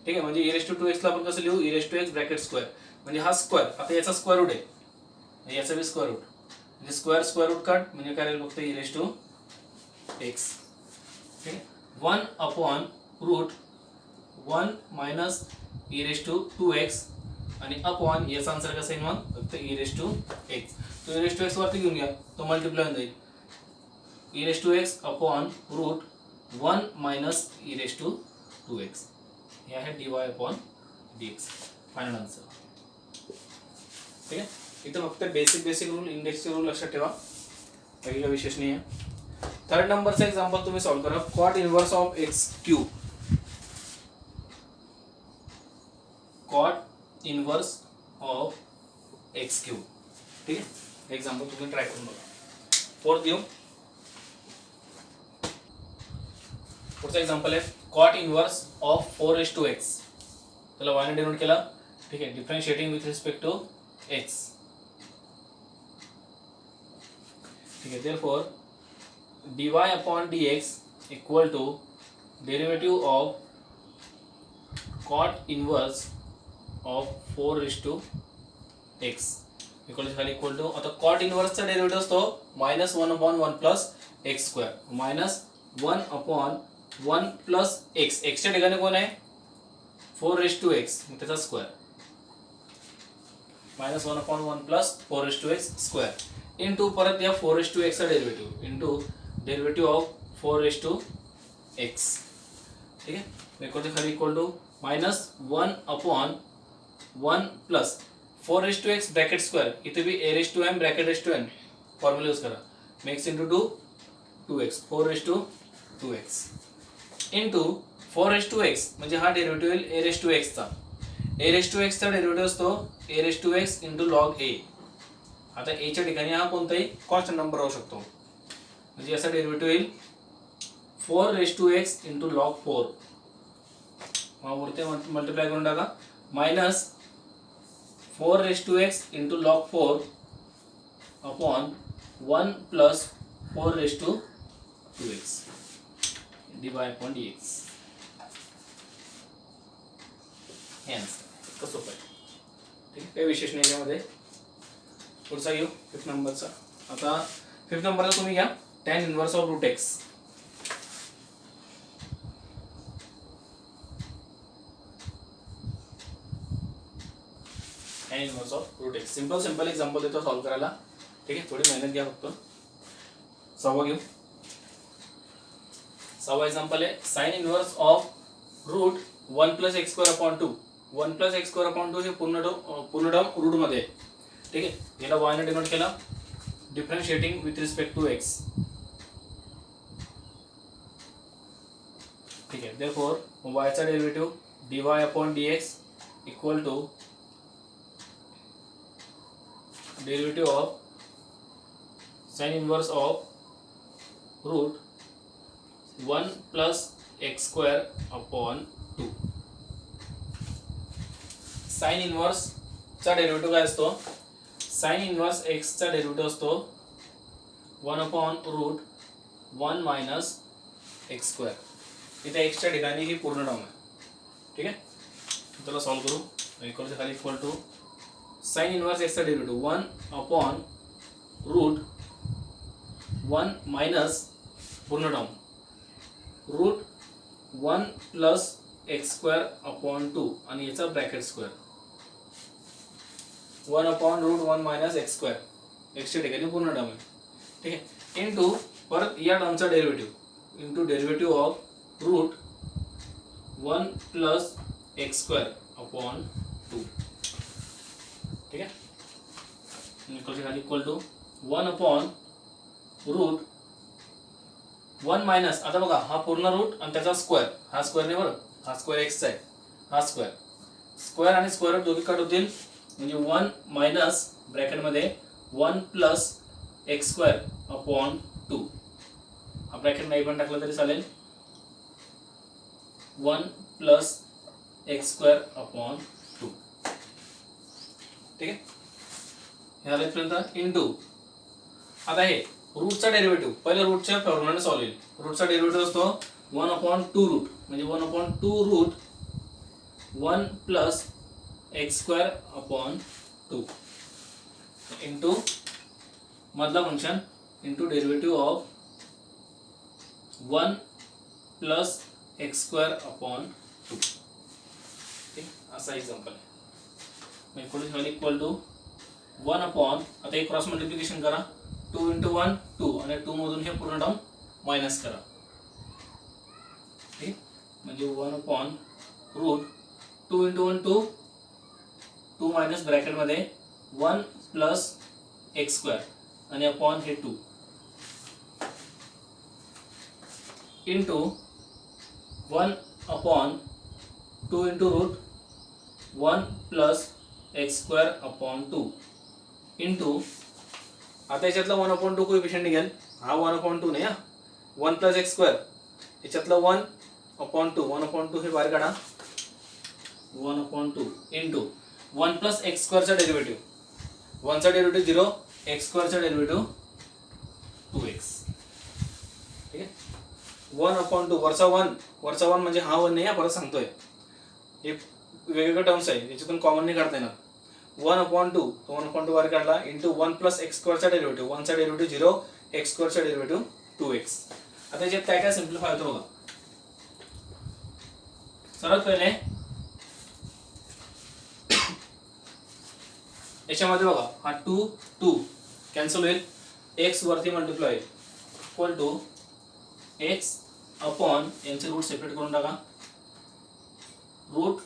ठीक आहे, म्हणजे e⁻² ला आपण कसं लिहू e⁻x ब्रॅकेट स्क्वेअर, म्हणजे हा स्क्वेअर आता याचा स्क्वेअर रूट आहे, याचा बी स्क्वेअर रूट, म्हणजे स्क्वेअर रूट काढ म्हणजे काय राहील फक्त e⁻x. ठीक आहे, 1/√1 मायनस e⁻² आणि अपॉन याचा आन्सर कसा येईल मग फक्त e⁻x. तो e⁻x वरती घेऊन घ्या, तो मल्टिप्लाय होऊन जाईल e⁻x अपॉन √1 मायनस e⁻²x. हे आहे dy/dx फायनल आन्सर. ठीक आहे, इथं फक्त बेसिक रूल इंडेक्सचे रूल लक्षात ठेवा, काही विशेष नाही आहे. थर्ड नंबरचा एक्झाम्पल तुम्ही सॉल्व्ह करा, cot inverse of x³. Cot inverse of x³. ठीक आहे, एक्झाम्पल तुम्ही ट्राय करून बघा. फोर्थ देऊ, पुढचा एक्झाम्पल आहे कॉट इनवर्स ऑफ 4:x. त्याला y ने डिनोट केला. ठीक आहे, differentiating with respect to x. ठीक आहे, therefore dy/dx equal to derivative of cot inverse of 4:x equal to आता कॉट इनवर्सचा डेरिवेटिव असतो -1/1 प्लस x², -1/1 प्लस x. च्या ठिकाणी कोण आहे 4:x, मग त्याचा square, -1/1 plus 4:x square into परत या 4:x चा derivative into derivative of 4:x. ठीक आहे, equal to -1/1 plus 4:x bracket square, इथे भी a⁻m bracket n formula use करा, makes into 2x 4:2x into 4:x म्हणजे हा डेरिवेटिव येईल a⁻x चा. a⁻x चा डेरिवेटिव असतो a⁻x इंटू लॉग a. आता a च्या ठिकाणी हा कोणताही कॉन्स्टंट नंबर राहू शकतो, म्हणजे याचा डेरिवेटिव येईल 4:x इंटू लॉग 4. मग वरती मल्टिप्लाय करून टाका, minus 4:x into log 4 upon 1 plus 4:2x dy/dx. हे आन्सर कसं पाहिजे. ठीक आहे, काही विशेष नाही यामध्ये. पुढचा घेऊ फिफ्थ नंबरचा. आता फिफ्थ नंबरचा तुम्ही घ्या tan inverse of √x. tan inverse of √x simple example देतो सॉल्व्ह करायला. ठीक आहे, थोडी मेहनत घ्या फक्त. सहावा घेऊ. सहावा एक्झाम्पल आहे sign inverse of √1 + x²/2. 1 + x²/2 हे पूर्ण टर्म रूट मध्ये आहे. ठीक आहे, याला y ने डिनोट केला, differentiating with respect to x. ठीक आहे, therefore y चा derivative dy/dx equal to derivative of sine inverse of √1 + x²/2. Sine inverse चा डेरिवेटिव काय असतो, साइन इनवर्स x चा डेरिवेटिव असतो 1/√1 मायनस x². इथे x च्या ठिकाणी ही पूर्ण टर्म आहे. ठीक आहे, त्याला सॉल्व्ह करू. Equal to sine inverse x चा डेरिवेटिव 1/√1 मायनस पूर्ण टर्म √1 + x²/2 आणि याचा bracket square 1/√1 minus x², x च्या ठिकाणी पूर्ण टर्म आहे. ठीक आहे, इंटू परत या टर्मचा derivative into derivative of √1 + x²/2. ठीक आहे, इक्वल टू 1/√1 मायनस, आता बघा हा पूर्ण रूट आणि त्याचा स्क्वेअर, हा स्क्वेअर नाही बरं, हा स्क्वेअर x चा आहे, हा स्क्वेअर आणि स्क्वेअर रूट दोघी कट होतील, म्हणजे 1 मायनस ब्रॅकेटमध्ये 1 + x²/2 2. हा ब्रॅकेट नाही पण टाकलं तरी चालेल. 1 प्लस एक्स स्क्वेअर अपॉन 2. ठीक आहे, हे झालं इथपर्यंत. इंटू आता हे रूटचा डेरिव्हेटिव्ह पहिल्या रूटच्या फॉर्म्युलाने सॉल्व्ह होईल. रूटचा डेरिव्हेटिव्ह असतो 1/2 रूट, म्हणजे 1/2 root 1 plus x square upon 2 into मधला function into derivative of 1 plus x square upon 2. ठीक, असा एक्झाम्पल आहे. इक्वल टू 1 अपॉन, आता एक क्रॉस मल्टिप्लिकेशन करा. 2 इंटू 1 2 आणि 2 मधून हे पूर्ण टर्म मायनस करा. ठीक, म्हणजे 1 अपॉन रूट 2 इंटू 1 2 2 मायनस ब्रॅकेटमध्ये 1 प्लस एक्स स्क्वेअर आणि अपॉन हे 2 into 1 upon 2 into root 1 plus x square upon 2 into, आता याच्यातला 1/2 कोएफिशियंट निघेल. हा 1/2 नाही, हा 1 प्लस एक्स स्क्वेअर, याच्यातला 1/2 1/2 हे बाहेर काढा. 1/2 इंटू 1 प्लस एक्स स्क्वेअरचा डेरिव्हेटिव्ह, 1चा डेरिव्हेटिव्ह 0, एक्स स्क्वेअरचा डेरिव्हेटिव्ह 2x. ठीक आहे, 1/2 वरचा 1 म्हणजे हा 1 नाही, परत सांगतोय हे वेगवेगळे टर्म्स आहे, याच्यातून कॉमन नाही काढता येणार. 1/2 तो 1/2 बाहेर काढला इंटू 1 प्लस एक्स स्क्वेअरचा डेरिव्हेटिव्ह, 1चा डेरिव्हेटिव्ह 0, एक्स स्क्वेअरचा डेरिव्हेटिव्ह 2x. आता याच्यात काय काय सिम्प्लिफाय होतं बघा. सर्वात पहिले याच्यामध्ये बघा हा 2 कॅन्सल होईल, एक्स वरती multiply equal to x upon, यांचे रूट सेपरेट करून टाका. रूट,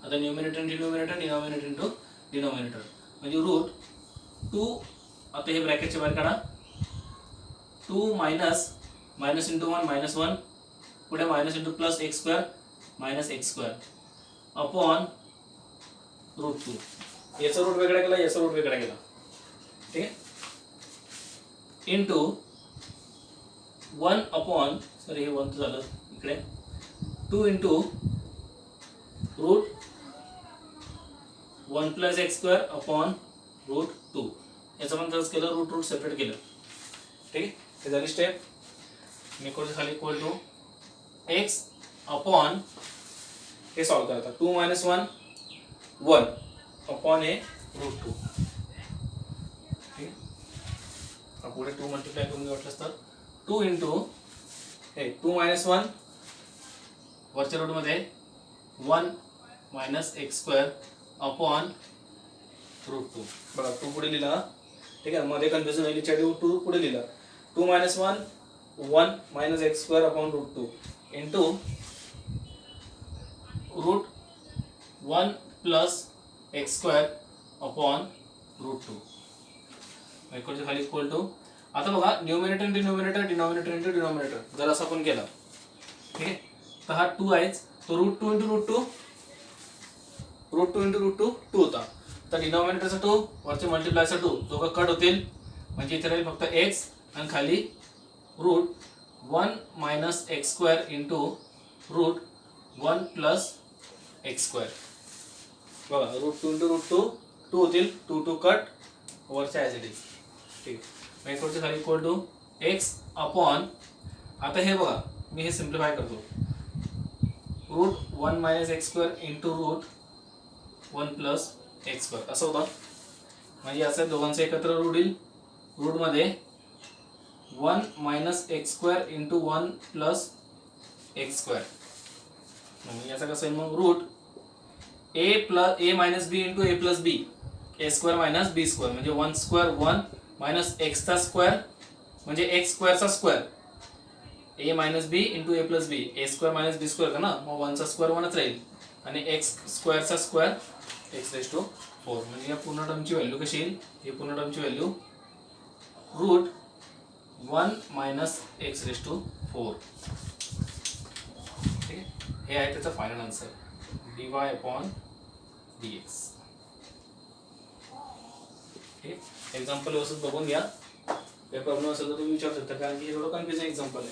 आता numerator into numerator, denominator into denominator, म्हणजे रूट 2, आता हे ब्रॅकेटच्या बाहेर काढा. 2 मायनस इंटू 1 -1, पुढे minus into plus x square minus x square upon root 2. याचा रूट वेगळा केला, याचा रूट वेगळा केला. ठीक आहे, इंटू 1 अपॉन, सॉरी हे 1 झालं इकडे, 2 into root 1 plus x square upon root 2. याचं पण तसंच केलं, रूट सेपरेट केलं. ठीक आहे, हे झाली स्टेप. खाली इक्वल टू एक्स अपॉन, हे सॉल्व करता 2 - 1 1 अपॉन हे रूट 2. ठीक आहे, पुढे 2 मल्टिप्लाय करून वाटलंच तर 2 इंटू हे 2 - 1 वरच्या रूटमध्ये 1 minus x square upon root 2. बघा 2 पुढे लिहिला. ठीक आहे, मध्ये कन्फ्युजन होईल, 2 पुढे लिहिला. 2 - 1 1 minus x square upon root 2 into root 1 plus x square upon root 2. इक्वलच्या खाली इक्वल टू, आता बघा numerator into numerator, denominator into denominator जर असं आपण केलं. ठीक आहे, तर हा 2 आहेच, तो root 2 into root 2 into root 2 होता. तर डिनॉमिनेटरचा 2 वरचे मल्टिप्लायचा 2 दोघं कट होतील, म्हणजे इथे राहील फक्त एक्स आणि खाली root 1 minus x square into root 1 plus x square. बघा रूट 2 इंटू रूट 2 होतील, 2 कट, वरच्या ॲज इट इज. ठीक आहे, मग खाली इक्वल टू एक्स अपॉन, आता हे बघा मी हे सिम्प्लिफाय करतो. Root 1 minus x square into root 1 plus x square असं होतं. म्हणजे असं दोघांचं एकत्र रूट येईल. रूटमध्ये 1 minus x square into 1 plus x square. म्हणजे याचा कसं आहे मग, root a minus b into a plus b, a square minus b square, म्हणजे 1 स्क्वेअर 1 मायनस एक्सचा स्क्वेअर म्हणजे एक्स स्क्वेअरचा square, a minus b into a plus b, a square minus b square का ना, मग 1चा स्क्वेअर 1च राहील आणि एक्स स्क्वेअरचा स्क्वेअर एक्स रेज टू 4. म्हणजे या पूर्ण टर्मची व्हॅल्यू कशी येईल, ही पूर्ण टर्मची value root 1 minus x raise to 4. ठीक आहे, हे आहे त्याचा final answer, dy upon dx. ठीक आहे, एक्झाम्पल व्यवस्थित बघून घ्या. काही प्रॉब्लेम असेल तर तुम्ही विचारू शकता, कारण की हे थोडं कन्फ्युजिंग एक्झाम्पल आहे.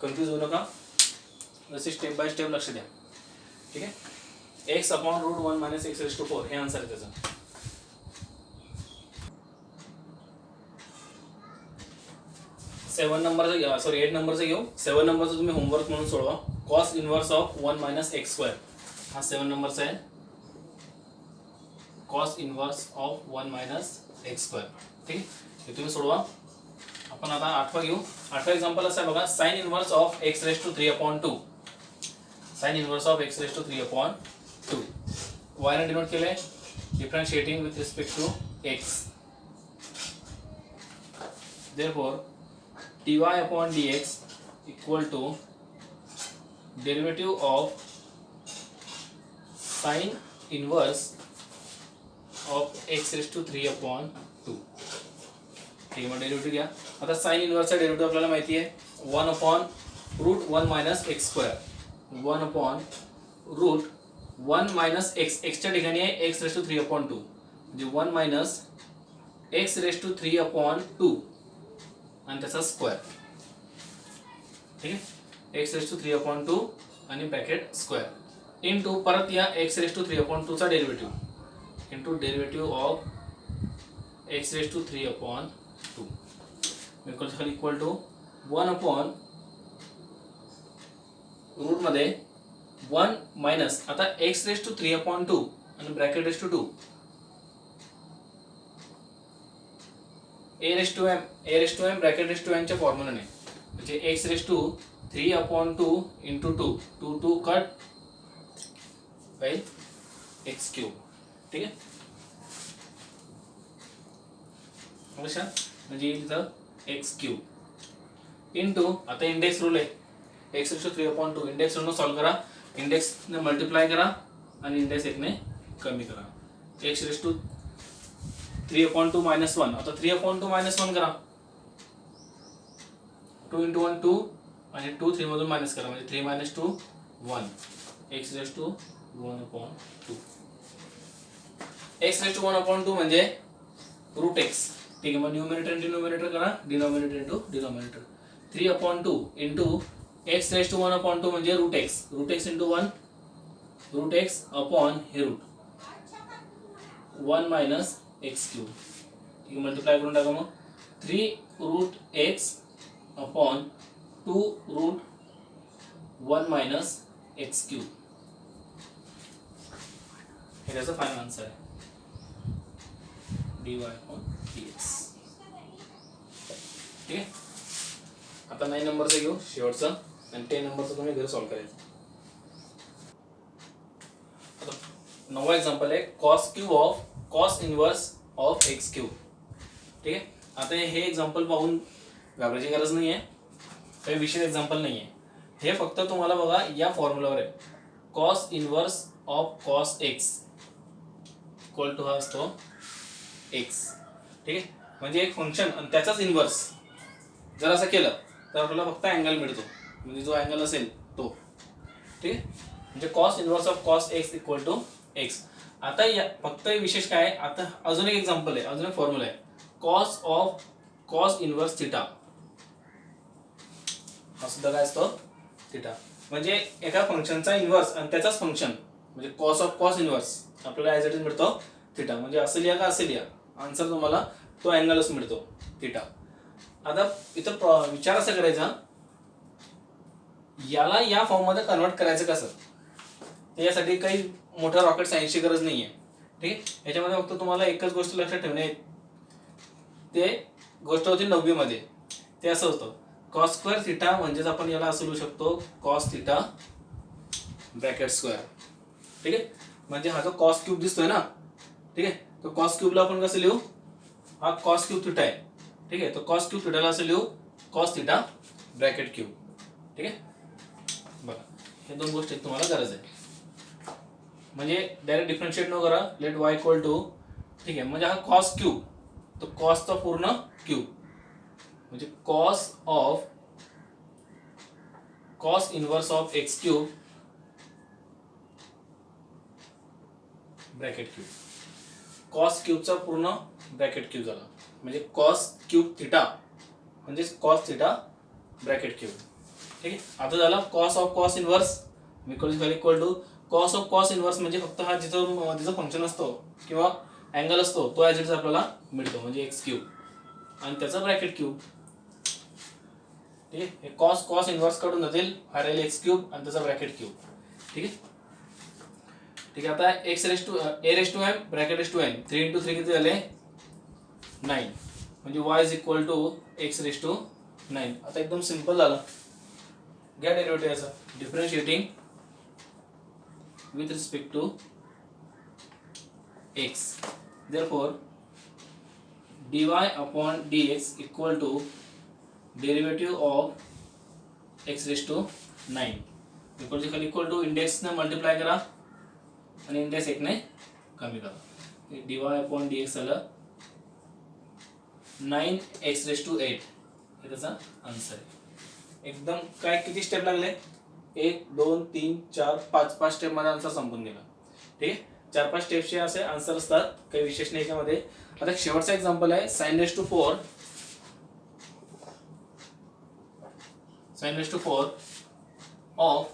कन्फ्यूज होऊ नका, जसे स्टेप बाय स्टेप लक्ष द्या. ठीक आहे. x upon root 1 minus x raise to 4 हे आन्सर आहे त्याचं. 7 नंबरचं सॉरी 8 नंबरचं घेऊ. 7 नंबरचं तुम्ही होमवर्क म्हणून सोडवा. Cos inverse of 1 minus x square हा 7 नंबरचा आहे. Cos inverse of 1 minus x square. ठीक आहे, हे तुम्ही सोडवा. आपण आता 8वा घेऊ. 8वा एक्झाम्पल असं आहे बघा, sine inverse of x raise to 3 upon 2. Sine inverse of x raise to 3 upon 2 y ने डिनोट केले differentiating with respect to x. therefore dy upon dx equal to derivative of sin inverse of x raised to 3 upon 2. ठीक आहे, मग derivative घ्या. आता sign इनवर्सचा derivative आपल्याला माहिती आहे 1 upon root 1 minus x square. 1 upon root 1 minus x, एक्सच्या ठिकाणी आहे एक्स रेस टू 3 अपॉन 2, म्हणजे 1 minus x raise to 3 upon 2 आणि त्याचा स्क्वेअर. ठीक आहे, एक्स रेस टू 3 अपॉन 2 आणि ब्रॅकेट स्क्वेअर इंटू परत या एक्स रेस टू 3 अपॉन 2 चा derivative into derivative of x raise to 3 upon 2 equal to 1 upon root मध्ये 1 मायनस आता एक्स रेस टू 3 अपॉन 2 आणि bracket raise to 2 a raise to m bracket raise to n च्या फॉर्म्युलाने, म्हणजे x raise to 3 upon 2 into 2 2 cut by x cube. ठीक आहे, म्हणजे इथं x क्यूब इंटू आता इंडेक्स रूल आहे x raise to 3 upon 2. Index रूलने सॉल्व करा, इंडेक्स ने मल्टिप्लाय करा आणि इंडेक्स 1 ने कमी करा. x raise to 3 upon 2 minus 1. आता 3 अपॉन 2 मायनस 1 करा. 2 इंटू 1 2 आणि 2 3 मधून मायनस करा, म्हणजे 3 minus 2 1. x raise to 1 upon 2. x raise to 1 upon 2 म्हणजे रूट x. ठीक आहे, मग न्यूमरेटर इंटू न्यूमरेटर करा, denominator into denominator. 3 upon 2 into x raise to 1 upon 2 म्हणजे root x into 1 root x upon हे रूट 1 मायनस एक्स क्यूब. ठीक आहे, multiply करून टाका. मग 3 root x upon 2 root 1 minus x cube हे त्याचं फायनल आन्सर आहे. dy upon dx. ठीक आहे, आता 9 नंबरचं घेऊ शेवटचं आणि 10 नंबरचं तुम्ही घरी सॉल्व करायचं. आता 9वा एक्झाम्पल आहे cos cube of cos inverse of x cube. ठीक आहे, आता हे एक्झाम्पल पाहून घाबरायची गरज नाही आहे, काही विशेष एक्झाम्पल नाही आहे. हे फक्त तुम्हाला बघा या फॉर्म्युलावर आहे, cos inverse of cos x equal to हा असतो एक्स. ठीक आहे, म्हणजे एक फंक्शन आणि त्याचाच इनवर्स जर असं केलं तर आपल्याला फक्त अँगल मिळतो, म्हणजे जो अँगल असेल तो. ठीक आहे, म्हणजे cos inverse of cos x equal to x. आता या फक्त विशेष काय आहे, आता अजून एक एक्झाम्पल आहे, अजून एक फॉर्म्युला आहे cos of cos inverse theta. हा सुद्धा काय असतो थिटा, म्हणजे एका फंक्शनचा इनवर्स आणि त्याचाच फंक्शन म्हणजे कॉस ऑफ कॉस इनवर्स आपल्याला ॲज इट इज मिळतो थिटा. म्हणजे असं लिहा का असं लिहा, आन्सर तुम्हाला तो अँगलच मिळतो थिटा. आता इथं विचार असा करायचा याला या फॉर्म मध्ये कन्वर्ट करायचं कसं, यासाठी काही मोठ्या रॉकेट सायन्सची गरज नाही आहे. ठीक आहे, याच्यामध्ये फक्त तुम्हाला एकच गोष्ट लक्षात ठेवणे, ते गोष्ट होती 9वी मध्ये. ते असं होतं कॉस स्क्वेअर थिटा, म्हणजेच आपण याला असं लिहू शकतो कॉस थिटा ब्रॅकेट स्क्वेअर. ठीक आहे, म्हणजे हा जो कॉस क्यूब दिसतोय ना, ठीक आहे, तो कॉस क्यूबला आपण कसं लिहू, हा कॉस क्यूब थिटा आहे. ठीक आहे, तो कॉस क्यूब थिटाला असं लिहू कॉस थिटा ब्रॅकेट क्यूब. ठीक आहे, बघा हे दोन गोष्टी तुम्हाला गरज आहे. म्हणजे डायरेक्ट डिफरन्शिएट न करा, लेट y इक्वल टू. ठीक आहे, म्हणजे हा कॉस क्यूब, तो कॉसचा पूर्ण क्यूब म्हणजे cos of cos inverse of x cube bracket cube. Cos क्यूबचा पूर्ण ब्रॅकेट क्यूब झाला, म्हणजे कॉस क्यूब थिटा म्हणजेच कॉस थिटा ब्रॅकेट क्यूब. ठीक आहे. आता झाला cos of cos inverse equal to cos of cos inverse, म्हणजे फक्त हा जिथं फंक्शन असतो किंवा अँगल असतो तो ॲज इट इज आपल्याला मिळतो, म्हणजे एक्स क्यूब आणि त्याचा ब्रॅकेट क्यूब. ठीक आहे. हे कॉस इनवर्स कडून जातील, हा राहील एक्स क्यूब आणि त्याचा ब्रॅकेट क्यूब. ठीक आहे. ठीक आहे. आता a bracket raise to n 3 × 3 किती झाले 9, म्हणजे y is equal to x⁹9. आता एकदम सिंपल झालं. घ्या डेरिव्हेटिव्ह याचा, differentiating with respect to x. therefore dy/dx equal to derivative of x⁹9 equal to इंडेक्सने मल्टिप्लाय करा आणि इंडेक्स 1 ने कमी करा. dy/dx झालं 9x⁸8. हे त्याचा आन्सर आहे. एकदम काय किती स्टेप लागले 1 2 3 4 5 स्टेप मध्ये आन्सर संपून गेला. ठीक आहे. 4-5 स्टेप्सचे असे आन्सर असतात, काही विशेष नाही याच्यामध्ये. आता एक शेवटचा एक्झाम्पल आहे sin⁴ of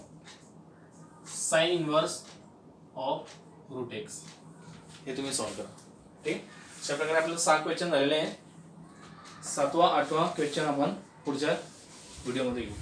sin inverse of √x. हे तुम्ही सॉल्व करा. ठीक. अशा प्रकारे आपल्याला 6 क्वेश्चन झालेले आहे. 7वा 8वा क्वेश्चन आपण पुढच्या व्हिडिओमध्ये घेऊ.